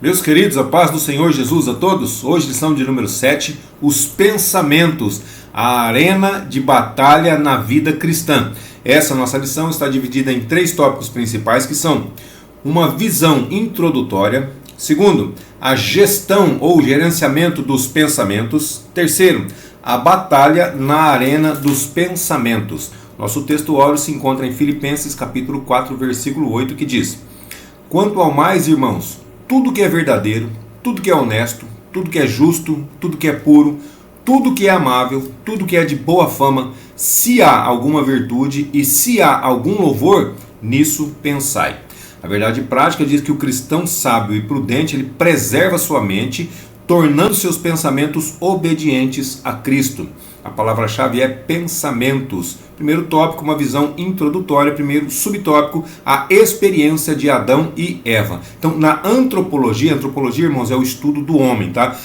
Meus queridos, a paz do Senhor Jesus a todos. Hoje, lição de número 7, os pensamentos, a arena de batalha na vida cristã. Essa nossa lição está dividida em 3 tópicos principais, que são uma visão introdutória, segundo, a gestão ou gerenciamento dos pensamentos, terceiro, a batalha na arena dos pensamentos. Nosso texto áureo se encontra em Filipenses capítulo 4, versículo 8, que diz: quanto ao mais, irmãos, tudo que é verdadeiro, tudo que é honesto, tudo que é justo, tudo que é puro, tudo que é amável, tudo que é de boa fama, se há alguma virtude e se há algum louvor, nisso pensai. A verdade prática diz que o cristão sábio e prudente, ele preserva sua mente, tornando seus pensamentos obedientes a Cristo. A palavra-chave é pensamentos. Primeiro tópico, uma visão introdutória. Primeiro subtópico, a experiência de Adão e Eva. Então, na antropologia, irmãos, é o estudo do homem, tá?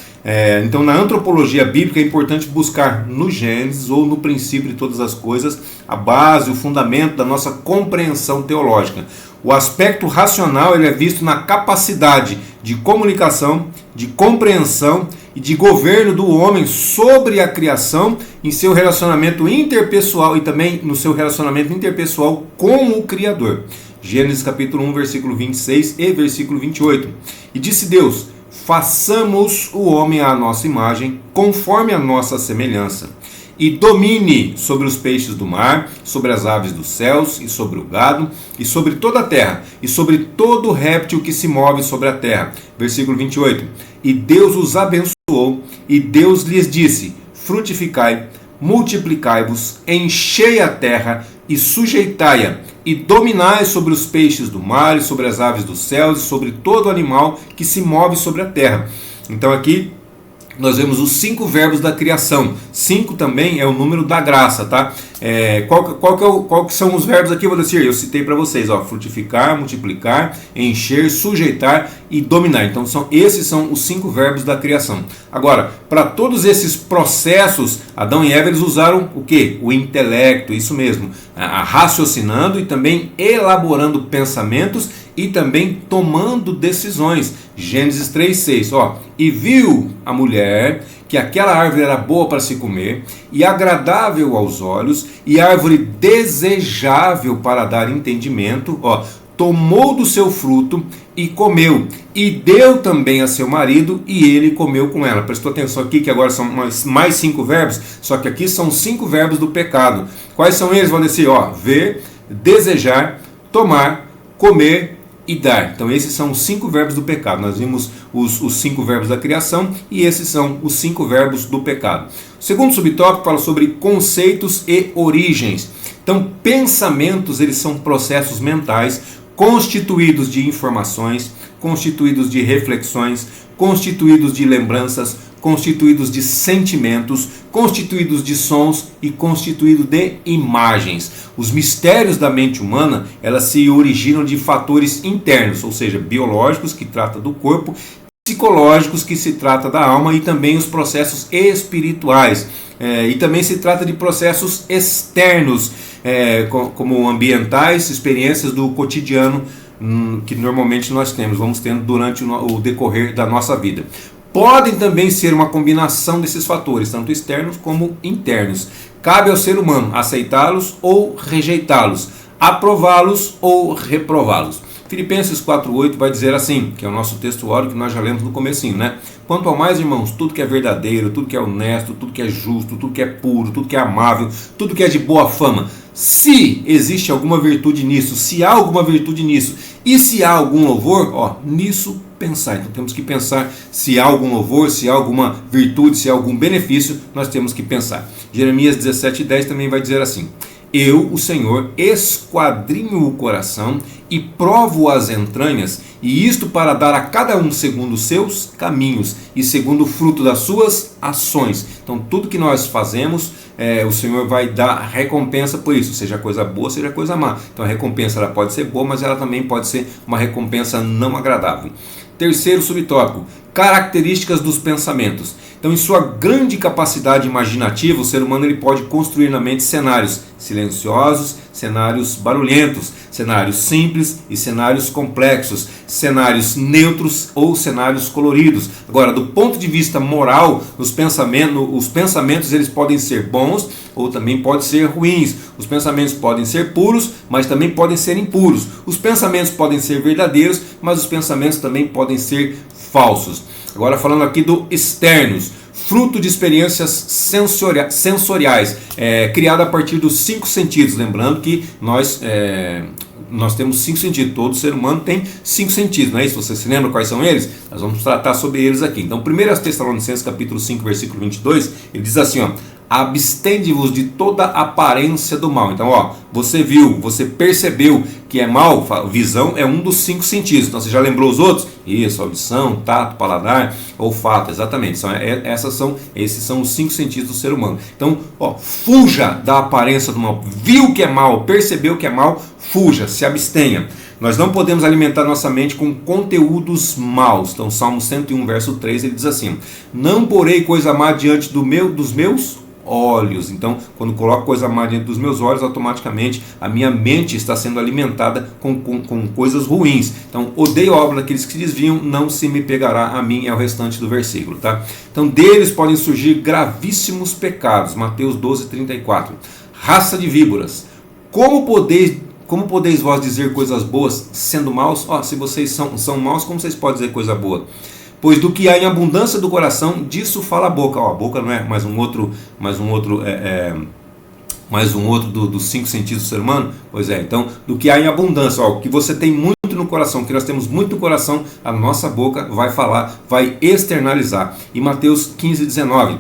Então, na antropologia bíblica é importante buscar no Gênesis ou no princípio de todas as coisas a base, o fundamento da nossa compreensão teológica. O aspecto racional ele é visto na capacidade de comunicação, de compreensão e de governo do homem sobre a criação em seu relacionamento interpessoal e também no seu relacionamento interpessoal com o Criador. Gênesis capítulo 1, versículo 26 e versículo 28. E disse Deus: façamos o homem à nossa imagem, conforme a nossa semelhança, e domine sobre os peixes do mar, sobre as aves dos céus, e sobre o gado, e sobre toda a terra, e sobre todo réptil que se move sobre a terra. Versículo 28. E Deus os abençoou, e Deus lhes disse: frutificai, multiplicai-vos, enchei a terra, e sujeitai-a, e dominai sobre os peixes do mar, e sobre as aves dos céus, e sobre todo animal que se move sobre a terra. Então aqui nós vemos os 5 verbos da criação. 5 também é o número da graça, tá? Qual que são os verbos aqui, Valdecir? Eu citei para vocês, ó: frutificar, multiplicar, encher, sujeitar e dominar. Então esses são os 5 verbos da criação. Agora, para todos esses processos, Adão e Eva eles usaram o quê? O intelecto, isso mesmo, raciocinando e também elaborando pensamentos e também tomando decisões. Gênesis 3:6, ó: e viu a mulher que aquela árvore era boa para se comer, e agradável aos olhos, e árvore desejável para dar entendimento, ó, tomou do seu fruto e comeu, e deu também a seu marido, e ele comeu com ela. Prestou atenção aqui que agora são mais 5 verbos, só que aqui são 5 verbos do pecado. Quais são eles, Valdecir? Ó: ver, desejar, tomar, comer e dar. Então esses são os 5 verbos do pecado. Nós vimos os 5 verbos da criação e esses são os 5 verbos do pecado. O segundo subtópico fala sobre conceitos e origens. Então pensamentos, eles são processos mentais constituídos de informações, constituídos de reflexões, constituídos de lembranças, constituídos de sentimentos, constituídos de sons e constituídos de imagens. Os mistérios da mente humana, elas se originam de fatores internos, ou seja, biológicos, que trata do corpo, psicológicos, que se trata da alma, e também os processos espirituais. E também se trata de processos externos, como ambientais, experiências do cotidiano, que normalmente nós vamos tendo durante o decorrer da nossa vida. Podem também ser uma combinação desses fatores, tanto externos como internos. Cabe ao ser humano aceitá-los ou rejeitá-los, aprová-los ou reprová-los. Filipenses 4:8 vai dizer assim, que é o nosso texto áureo que nós já lemos no comecinho, né? Quanto ao mais, irmãos, tudo que é verdadeiro, tudo que é honesto, tudo que é justo, tudo que é puro, tudo que é amável, tudo que é de boa fama, se existe alguma virtude nisso, se há alguma virtude nisso, e se há algum louvor, ó, nisso pensar. Então temos que pensar se há algum louvor, se há alguma virtude, se há algum benefício, nós temos que pensar. Jeremias 17:10 também vai dizer assim: eu, o Senhor, esquadrinho o coração e provo as entranhas, e isto para dar a cada um segundo os seus caminhos e segundo o fruto das suas ações. Então tudo que nós fazemos, o Senhor vai dar recompensa por isso, seja coisa boa, seja coisa má. Então a recompensa ela pode ser boa, mas ela também pode ser uma recompensa não agradável. Terceiro subtópico, características dos pensamentos. Então, em sua grande capacidade imaginativa, o ser humano ele pode construir na mente cenários silenciosos, cenários barulhentos, cenários simples e cenários complexos, cenários neutros ou cenários coloridos. Agora, do ponto de vista moral, os pensamentos eles podem ser bons ou também podem ser ruins. Os pensamentos podem ser puros, mas também podem ser impuros. Os pensamentos podem ser verdadeiros, mas os pensamentos também podem ser falsos. Agora, falando aqui do externos, fruto de experiências sensoriais, criada a partir dos 5 sentidos. Lembrando que nós temos 5 sentidos, todo ser humano tem 5 sentidos, não é isso? Você se lembra quais são eles? Nós vamos tratar sobre eles aqui. Então, 1 Tessalonicenses capítulo 5, versículo 22, ele diz assim, ó: abstende-vos de toda aparência do mal. Então, ó, você viu, você percebeu que é mal, visão é um dos 5 sentidos. Então, você já lembrou os outros? Isso, audição, tato, paladar, olfato, exatamente. Esses são os 5 sentidos do ser humano. Então, ó, fuja da aparência do mal. Viu que é mal, percebeu que é mal, fuja, se abstenha. Nós não podemos alimentar nossa mente com conteúdos maus. Então, Salmo 101, verso 3, ele diz assim: não porei coisa má diante dos meus olhos. Então, quando coloco coisa má diante dos meus olhos, automaticamente a minha mente está sendo alimentada com coisas ruins. Então, odeio a obra daqueles que se desviam, não se me pegará a mim, é o restante do versículo, tá? Então, deles podem surgir gravíssimos pecados. Mateus 12, 34. Raça de víboras, como podeis vós dizer coisas boas sendo maus? Se vocês são maus, como vocês podem dizer coisa boa? Pois do que há em abundância do coração, disso fala a boca. A boca não é mais um outro dos 5 sentidos do ser humano? Pois é, então, do que há em abundância, o que você tem muito no coração, que nós temos muito no coração, a nossa boca vai falar, vai externalizar. E Mateus 15, 19.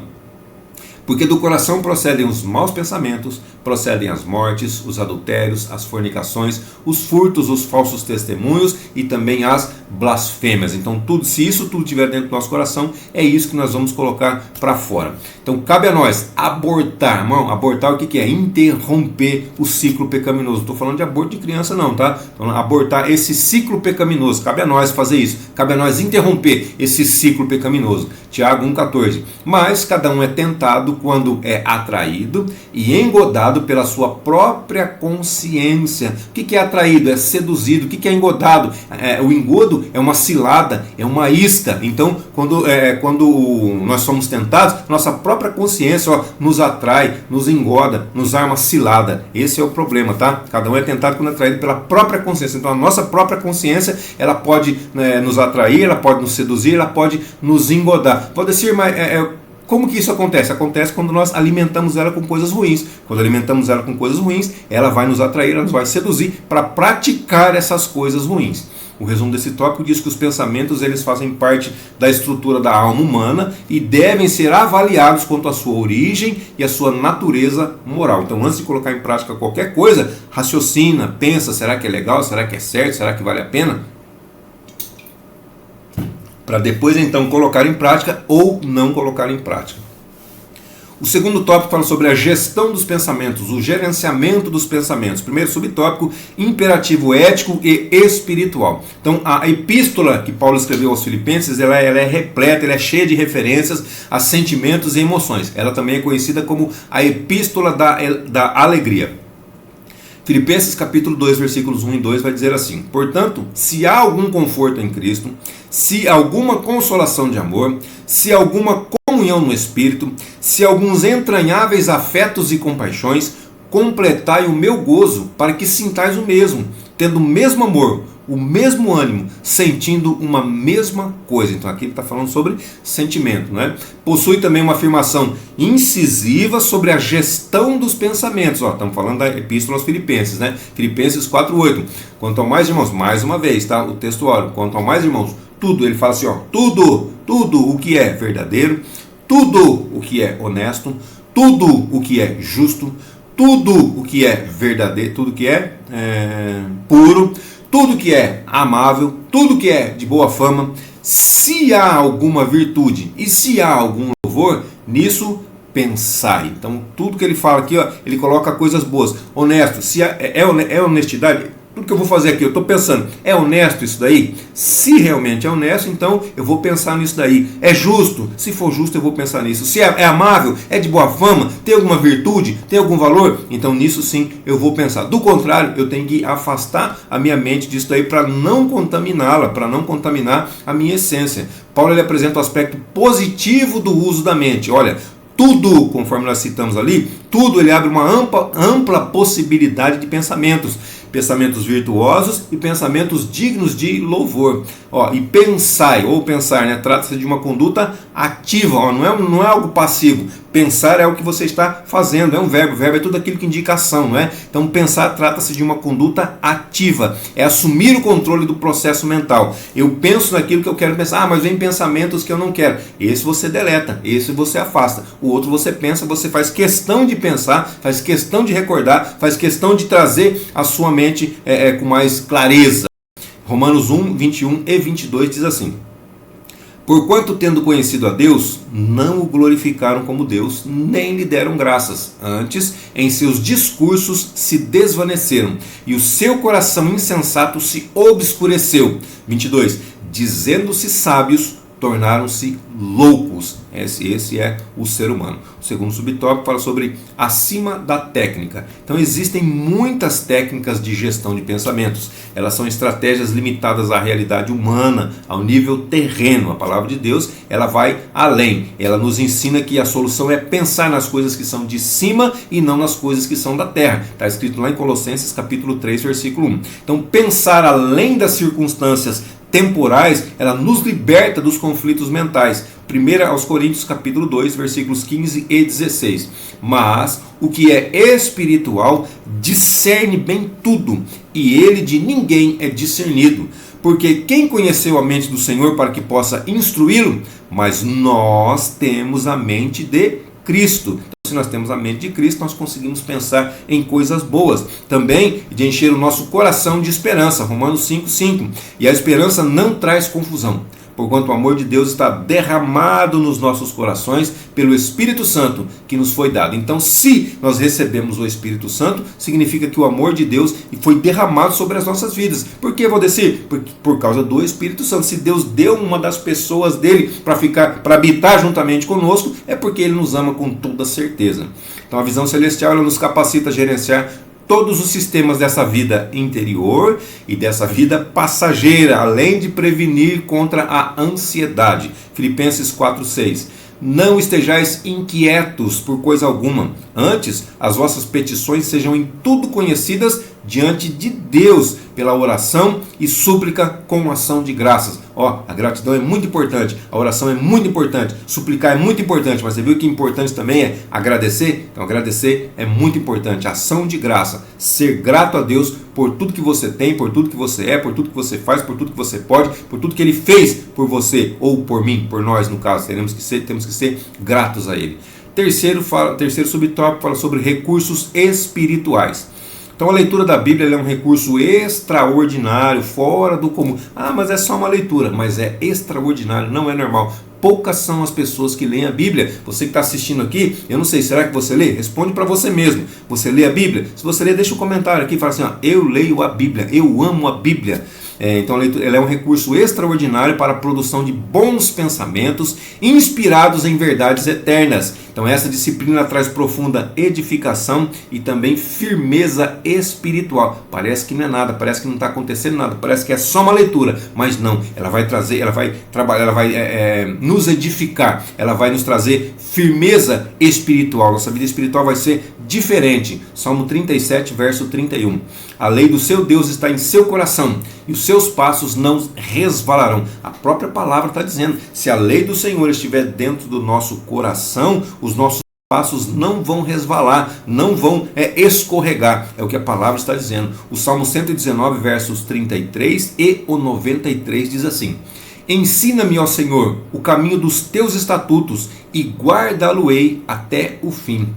Porque do coração procedem os maus pensamentos, procedem as mortes, os adultérios, as fornicações, os furtos, os falsos testemunhos e também as blasfêmias. Então, se isso tudo estiver dentro do nosso coração, é isso que nós vamos colocar para fora. Então, cabe a nós abortar. Irmão, abortar o que é? Interromper o ciclo pecaminoso. Não estou falando de aborto de criança não, tá? Então, abortar esse ciclo pecaminoso. Cabe a nós fazer isso. Cabe a nós interromper esse ciclo pecaminoso. Tiago 1,14. Mas cada um é tentado quando é atraído e engodado pela sua própria consciência. O que é atraído? É seduzido. O que é engodado? O engodo é uma cilada, é uma isca. Então, quando nós somos tentados, nossa própria consciência nos atrai, nos engoda, nos arma cilada. Esse é o problema, tá? Cada um é tentado quando é atraído pela própria consciência. Então, a nossa própria consciência, ela pode nos atrair, ela pode nos seduzir, ela pode nos engodar. Pode ser, mas como que isso acontece? Acontece quando nós alimentamos ela com coisas ruins. Quando alimentamos ela com coisas ruins, ela vai nos atrair, ela nos vai seduzir para praticar essas coisas ruins. O resumo desse tópico diz que os pensamentos eles fazem parte da estrutura da alma humana e devem ser avaliados quanto à sua origem e à sua natureza moral. Então, antes de colocar em prática qualquer coisa, raciocina, pensa, será que é legal, será que é certo, será que vale a pena? Para depois então colocar em prática ou não colocar em prática. O segundo tópico fala sobre a gestão dos pensamentos, o gerenciamento dos pensamentos. Primeiro subtópico, imperativo ético e espiritual. Então a epístola que Paulo escreveu aos Filipenses, ela é repleta, ela é cheia de referências a sentimentos e emoções. Ela também é conhecida como a epístola da alegria. Filipenses capítulo 2, versículos 1 e 2 vai dizer assim: portanto, se há algum conforto em Cristo, se alguma consolação de amor, se alguma comunhão no Espírito, se alguns entranháveis afetos e compaixões, completai o meu gozo, para que sintais o mesmo, tendo o mesmo amor, o mesmo ânimo, sentindo uma mesma coisa. Então aqui ele está falando sobre sentimento, né? Possui também uma afirmação incisiva sobre a gestão dos pensamentos. Estamos falando da epístola aos Filipenses, né? Filipenses 4:8. Quanto ao mais, irmãos, mais uma vez, tá? O texto ora, quanto ao mais, irmãos, tudo, ele fala assim, tudo o que é verdadeiro, tudo o que é honesto, tudo o que é justo, tudo o que é verdadeiro, tudo que é puro, tudo que é amável, tudo que é de boa fama, se há alguma virtude e se há algum louvor, nisso pensai. Então tudo que ele fala aqui, ele coloca coisas boas. Honesto, se é honestidade, Tudo que eu vou fazer aqui, eu estou pensando, é honesto isso daí? Se realmente é honesto, então eu vou pensar nisso daí. É justo? Se for justo, eu vou pensar nisso. Se é amável, é de boa fama, tem alguma virtude, tem algum valor? Então nisso sim eu vou pensar. Do contrário, eu tenho que afastar a minha mente disso daí para não contaminá-la, para não contaminar a minha essência. Paulo ele apresenta o aspecto positivo do uso da mente. Olha, tudo, conforme nós citamos ali, tudo ele abre uma ampla possibilidade de pensamentos virtuosos e pensamentos dignos de louvor. E pensar, né, trata-se de uma conduta ativa, não é algo passivo. Pensar é o que você está fazendo, é um verbo. O verbo é tudo aquilo que indica ação, não é? Então pensar trata-se de uma conduta ativa, é assumir o controle do processo mental. Eu penso naquilo que eu quero pensar, mas vem pensamentos que eu não quero. Esse você deleta, esse você afasta. O outro você pensa, você faz questão de pensar, faz questão de recordar, faz questão de trazer a sua mente com mais clareza. Romanos 1, 21 e 22 diz assim: porquanto, tendo conhecido a Deus, não o glorificaram como Deus, nem lhe deram graças. Antes, em seus discursos se desvaneceram, e o seu coração insensato se obscureceu. 22. Dizendo-se sábios, tornaram-se loucos. Esse é o ser humano. O segundo subtópico fala sobre acima da técnica. Então existem muitas técnicas de gestão de pensamentos. Elas são estratégias limitadas à realidade humana, ao nível terreno. A palavra de Deus, ela vai além. Ela nos ensina que a solução é pensar nas coisas que são de cima e não nas coisas que são da terra. Está escrito lá em Colossenses capítulo 3, versículo 1. Então pensar além das circunstâncias temporais, ela nos liberta dos conflitos mentais. 1 aos Coríntios capítulo 2, versículos 15 e 16. Mas o que é espiritual discerne bem tudo, e ele de ninguém é discernido. Porque quem conheceu a mente do Senhor para que possa instruí-lo? Mas nós temos a mente de Cristo. Se nós temos a mente de Cristo, nós conseguimos pensar em coisas boas. Também de encher o nosso coração de esperança. Romanos 5:5. E a esperança não traz confusão, porquanto o amor de Deus está derramado nos nossos corações pelo Espírito Santo que nos foi dado. Então, se nós recebemos o Espírito Santo, significa que o amor de Deus foi derramado sobre as nossas vidas. Por que, Valdecir? Por causa do Espírito Santo. Se Deus deu uma das pessoas dele para habitar juntamente conosco, é porque ele nos ama com toda certeza. Então, a visão celestial ela nos capacita a gerenciar todos os sistemas dessa vida interior e dessa vida passageira, além de prevenir contra a ansiedade. Filipenses 4:6. Não estejais inquietos por coisa alguma, antes as vossas petições sejam em tudo conhecidas diante de Deus, pela oração e súplica com ação de graças. A gratidão é muito importante, a oração é muito importante, suplicar é muito importante, mas você viu que importante também é agradecer? Então agradecer é muito importante, ação de graça, ser grato a Deus por tudo que você tem, por tudo que você é, por tudo que você faz, por tudo que você pode, por tudo que Ele fez por você, ou por mim, por nós no caso, temos que ser gratos a Ele. Terceiro subtópico fala sobre recursos espirituais. Então a leitura da Bíblia é um recurso extraordinário, fora do comum. Mas é só uma leitura, mas é extraordinário, não é normal. Poucas são as pessoas que leem a Bíblia. Você que está assistindo aqui, eu não sei, será que você lê? Responde para você mesmo. Você lê a Bíblia? Se você lê, deixa um comentário aqui e fala assim, eu leio a Bíblia, eu amo a Bíblia. Então ela é um recurso extraordinário para a produção de bons pensamentos inspirados em verdades eternas. Então essa disciplina traz profunda edificação e também firmeza espiritual. Parece que não é nada, parece que não está acontecendo nada, parece que é só uma leitura, mas não, ela vai trazer, ela vai trabalhar, ela vai nos edificar, ela vai nos trazer firmeza espiritual. Nossa vida espiritual vai ser diferente. Salmo 37, verso 31. A lei do seu Deus está em seu coração, e os seus passos não resvalarão. A própria palavra está dizendo, se a lei do Senhor estiver dentro do nosso coração, os nossos passos não vão resvalar, não vão escorregar. É o que a palavra está dizendo. O Salmo 119, versos 33 e o 93 diz assim: ensina-me, ó Senhor, o caminho dos teus estatutos, e guardá-lo-ei até o fim.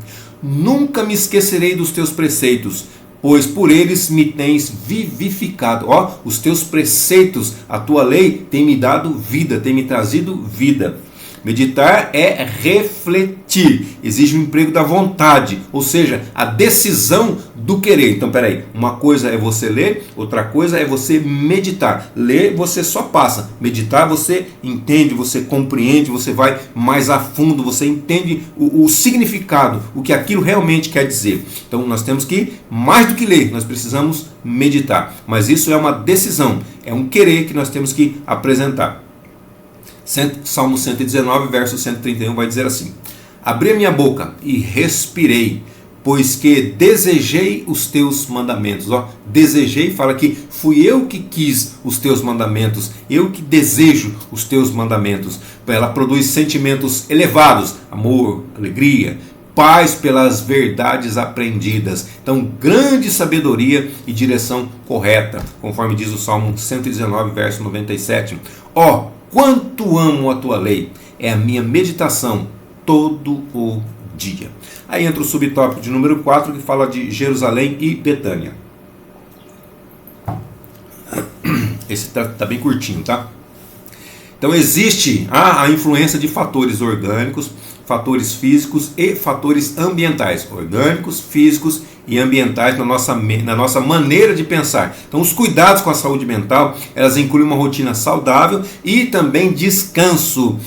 Nunca me esquecerei dos teus preceitos, pois por eles me tens vivificado. Os teus preceitos, a tua lei tem me dado vida, tem me trazido vida. Meditar é refletir, exige o emprego da vontade, ou seja, a decisão do querer. Então, peraí, uma coisa é você ler, outra coisa é você meditar. Ler, você só passa. Meditar, você entende, você compreende, você vai mais a fundo, você entende o significado, o que aquilo realmente quer dizer. Então, nós temos que, mais do que ler, nós precisamos meditar. Mas isso é uma decisão, é um querer que nós temos que apresentar. Salmo 119, verso 131 vai dizer assim: abri a minha boca e respirei, pois que desejei os teus mandamentos. Desejei, fala que fui eu que quis os teus mandamentos, eu que desejo os teus mandamentos. Ela produz sentimentos elevados, amor, alegria, paz pelas verdades aprendidas. Então, grande sabedoria e direção correta, conforme diz o Salmo 119, verso 97. Quanto amo a tua lei, é a minha meditação todo o dia. Aí entra o subtópico de número 4, que fala de Jerusalém e Betânia. Esse tá bem curtinho, tá? Então existe a influência de fatores orgânicos, fatores físicos e fatores ambientais. Orgânicos, físicos e ambientais na nossa maneira de pensar. Então os cuidados com a saúde mental, elas incluem uma rotina saudável e também descanso.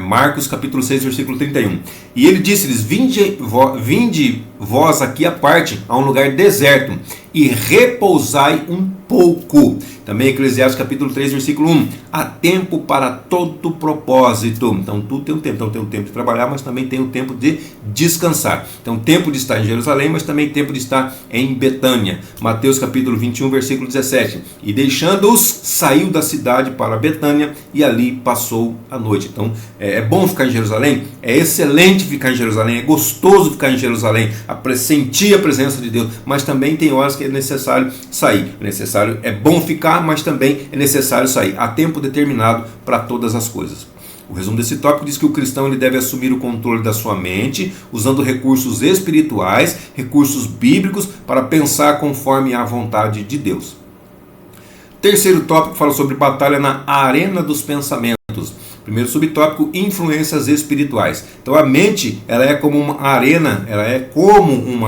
Marcos capítulo 6, versículo 31. E ele disse-lhes: vinde vós aqui à parte, a um lugar deserto, e repousai um pouco. Também Eclesiastes capítulo 3, versículo 1. Há tempo para todo propósito. Então tudo tem um tempo. Então tem o tempo de trabalhar, mas também tem o tempo de descansar. Então tempo de estar em Jerusalém, mas também tempo de estar em Betânia. Mateus capítulo 21, versículo 17. E deixando-os, saiu da cidade para Betânia e ali passou a noite. Então é bom ficar em Jerusalém, é excelente ficar em Jerusalém, é gostoso ficar em Jerusalém, sentir a presença de Deus, mas também tem horas que é necessário sair. É bom ficar, mas também é necessário sair. Há tempo determinado para todas as coisas. O resumo desse tópico diz que o cristão ele deve assumir o controle da sua mente, usando recursos espirituais, recursos bíblicos, para pensar conforme a vontade de Deus. Terceiro tópico fala sobre batalha na arena dos pensamentos. Primeiro subtópico, influências espirituais. Então a mente, ela é como uma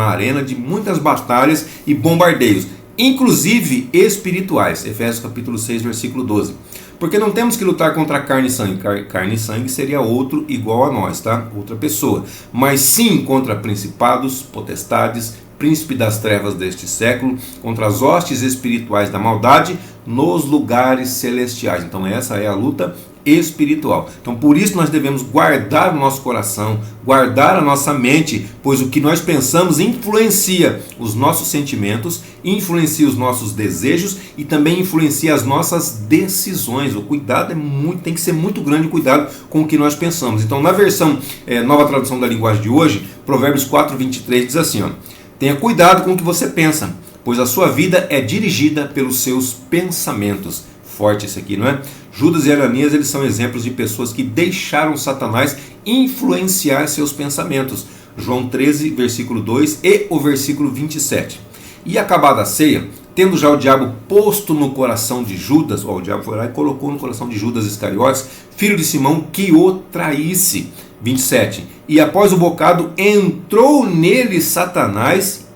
arena de muitas batalhas e bombardeios, inclusive espirituais. Efésios capítulo 6, versículo 12. Porque não temos que lutar contra carne e sangue. Carne e sangue seria outro igual a nós, tá? Outra pessoa. Mas sim contra principados, potestades, príncipe das trevas deste século, contra as hostes espirituais da maldade nos lugares celestiais. Então essa é a luta espiritual. Então por isso nós devemos guardar o nosso coração, guardar a nossa mente, pois o que nós pensamos influencia os nossos sentimentos, influencia os nossos desejos e também influencia as nossas decisões. O cuidado tem que ser muito grande, o cuidado com o que nós pensamos. Então na versão Nova Tradução da Linguagem de hoje, Provérbios 4:23 diz assim: tenha cuidado com o que você pensa, pois a sua vida é dirigida pelos seus pensamentos. Forte esse aqui, não é? Judas e Ananias, eles são exemplos de pessoas que deixaram Satanás influenciar seus pensamentos. João 13, versículo 2 e o versículo 27. E acabada a ceia, tendo já o diabo posto no coração de Judas, o diabo foi lá e colocou no coração de Judas Iscariotes, filho de Simão, que o traísse. 27. E após o bocado, entrou nele Satanás.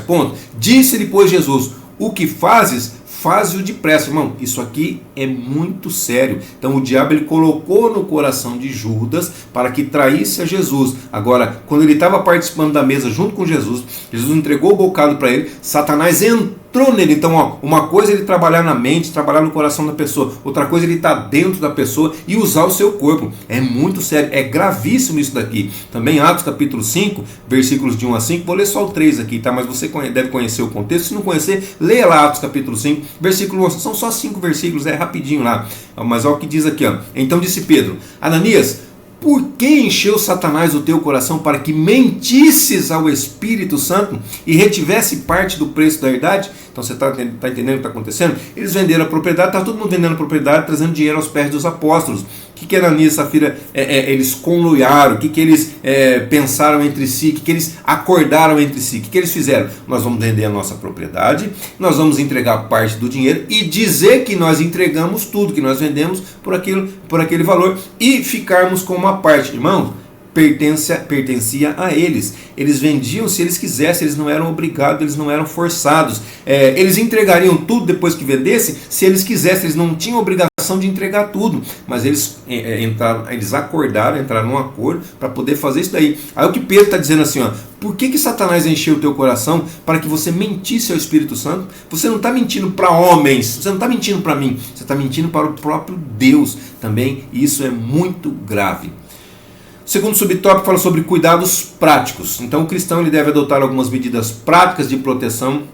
Ponto. Disse-lhe, pois, Jesus: o que fazes, faze-o depressa. Irmão, isso aqui é muito sério. Então o diabo ele colocou no coração de Judas para que traísse a Jesus. Agora, quando ele estava participando da mesa junto com Jesus, Jesus entregou o bocado para ele, Satanás entrou nele. Então, uma coisa é ele trabalhar na mente, trabalhar no coração da pessoa, outra coisa é ele estar dentro da pessoa e usar o seu corpo. É muito sério, é gravíssimo isso daqui. Também Atos capítulo 5, versículos de 1 a 5, vou ler só o 3 aqui, tá? Mas você deve conhecer o contexto. Se não conhecer, leia lá Atos capítulo 5, versículo 1. São só 5 versículos, é rapidinho lá. Mas olha o que diz aqui, Então disse Pedro: Ananias, por que encheu Satanás o teu coração para que mentisses ao Espírito Santo e retivesse parte do preço da herdade? Então você está entendendo o que está acontecendo? Eles venderam a propriedade, está todo mundo vendendo a propriedade, trazendo dinheiro aos pés dos apóstolos. O que Ananias e Safira eles conluiaram? O que eles pensaram entre si? O que eles acordaram entre si? O que eles fizeram? Nós vamos vender a nossa propriedade, nós vamos entregar parte do dinheiro e dizer que nós entregamos tudo, que nós vendemos por aquele valor e ficarmos com uma parte. Irmãos, pertencia a eles. Eles vendiam se eles quisessem, eles não eram obrigados, eles não eram forçados. Eles entregariam tudo depois que vendessem, se eles quisessem, eles não tinham obrigação de entregar tudo. Mas eles acordaram, entraram num acordo para poder fazer isso daí. Aí o que Pedro está dizendo assim, ó, por que Satanás encheu o teu coração para que você mentisse ao Espírito Santo? Você não está mentindo para homens, você não está mentindo para mim, você está mentindo para o próprio Deus também, e isso é muito grave. O segundo subtópico fala sobre cuidados práticos. Então o cristão ele deve adotar algumas medidas práticas de proteção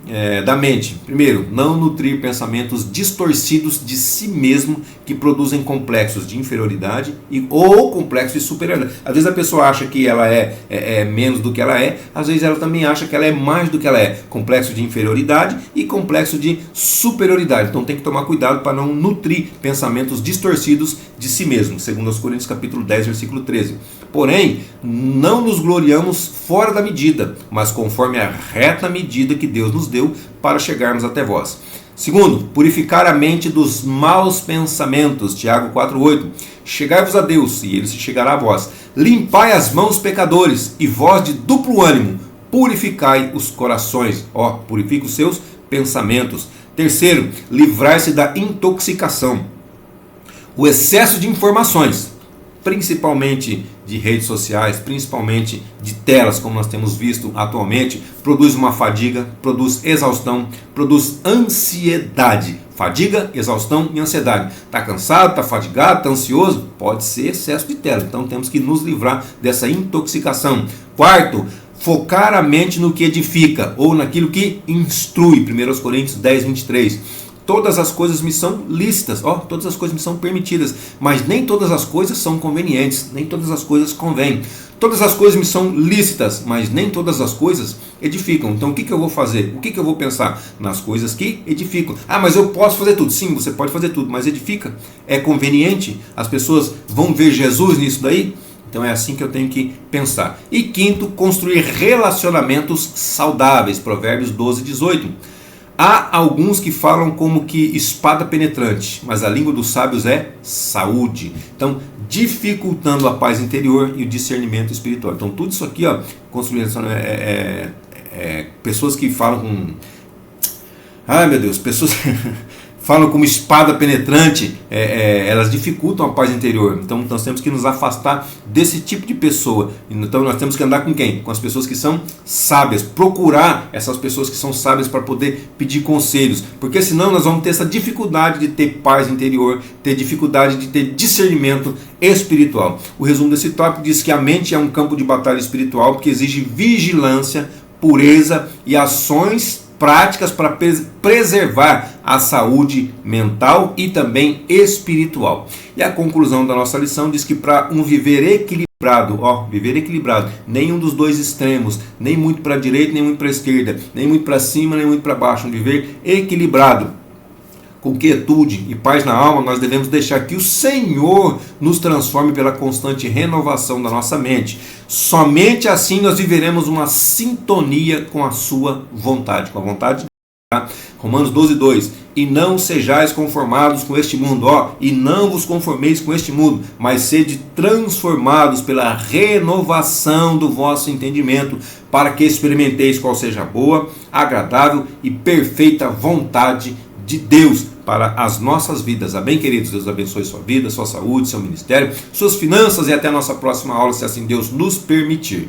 da mente. Primeiro, não nutrir pensamentos distorcidos de si mesmo que produzem complexos de inferioridade ou complexos de superioridade. Às vezes a pessoa acha que ela é menos do que ela é, às vezes ela também acha que ela é mais do que ela é. Complexo de inferioridade e complexo de superioridade. Então tem que tomar cuidado para não nutrir pensamentos distorcidos de si mesmo. Segundo aos Coríntios capítulo 10, versículo 13. Porém, não nos gloriamos fora da medida, mas conforme a reta medida que Deus nos deu para chegarmos até vós. Segundo, purificar a mente dos maus pensamentos. Tiago 4,8. Chegai-vos a Deus, e Ele se chegará a vós. Limpai as mãos, pecadores, e vós de duplo ânimo, purificai os corações. Purifica os seus pensamentos. Terceiro, livrai-se da intoxicação. O excesso de informações, principalmente de redes sociais, principalmente de telas, como nós temos visto atualmente, produz uma fadiga, produz exaustão, produz ansiedade. Fadiga, exaustão e ansiedade. Está cansado, está fadigado, está ansioso? Pode ser excesso de tela. Então temos que nos livrar dessa intoxicação. Quarto, focar a mente no que edifica, ou naquilo que instrui. 1 Coríntios 10, 23. Todas as coisas me são lícitas, todas as coisas me são permitidas, mas nem todas as coisas são convenientes, nem todas as coisas convêm. Todas as coisas me são lícitas, mas nem todas as coisas edificam. Então o que eu vou fazer? O que eu vou pensar? Nas coisas que edificam. Mas eu posso fazer tudo. Sim, você pode fazer tudo, mas edifica? É conveniente? As pessoas vão ver Jesus nisso daí? Então é assim que eu tenho que pensar. E quinto, construir relacionamentos saudáveis. Provérbios 12, 18. Há alguns que falam como que espada penetrante, mas a língua dos sábios é saúde. Então, dificultando a paz interior e o discernimento espiritual. Então, tudo isso aqui, construindo pessoas que falam com... Ai, meu Deus, pessoas... falam como espada penetrante, elas dificultam a paz interior. Então nós temos que nos afastar desse tipo de pessoa. Então nós temos que andar com quem? Com as pessoas que são sábias. Procurar essas pessoas que são sábias para poder pedir conselhos. Porque senão nós vamos ter essa dificuldade de ter paz interior, ter dificuldade de ter discernimento espiritual. O resumo desse tópico diz que a mente é um campo de batalha espiritual que exige vigilância, pureza e ações práticas para preservar a saúde mental e também espiritual. E a conclusão da nossa lição diz que para um viver equilibrado, nenhum dos dois extremos, nem muito para a direita, nem muito para a esquerda, nem muito para cima, nem muito para baixo, um viver equilibrado, com quietude e paz na alma, nós devemos deixar que o Senhor nos transforme pela constante renovação da nossa mente. Somente assim nós viveremos uma sintonia com a sua vontade, com a vontade de Deus. Romanos 12, 2. E não sejais conformados com este mundo, e não vos conformeis com este mundo, mas sede transformados pela renovação do vosso entendimento, para que experimenteis qual seja a boa, agradável e perfeita vontade de Deus para as nossas vidas. Amém, queridos? Deus abençoe sua vida, sua saúde, seu ministério, suas finanças, e até a nossa próxima aula, se assim Deus nos permitir.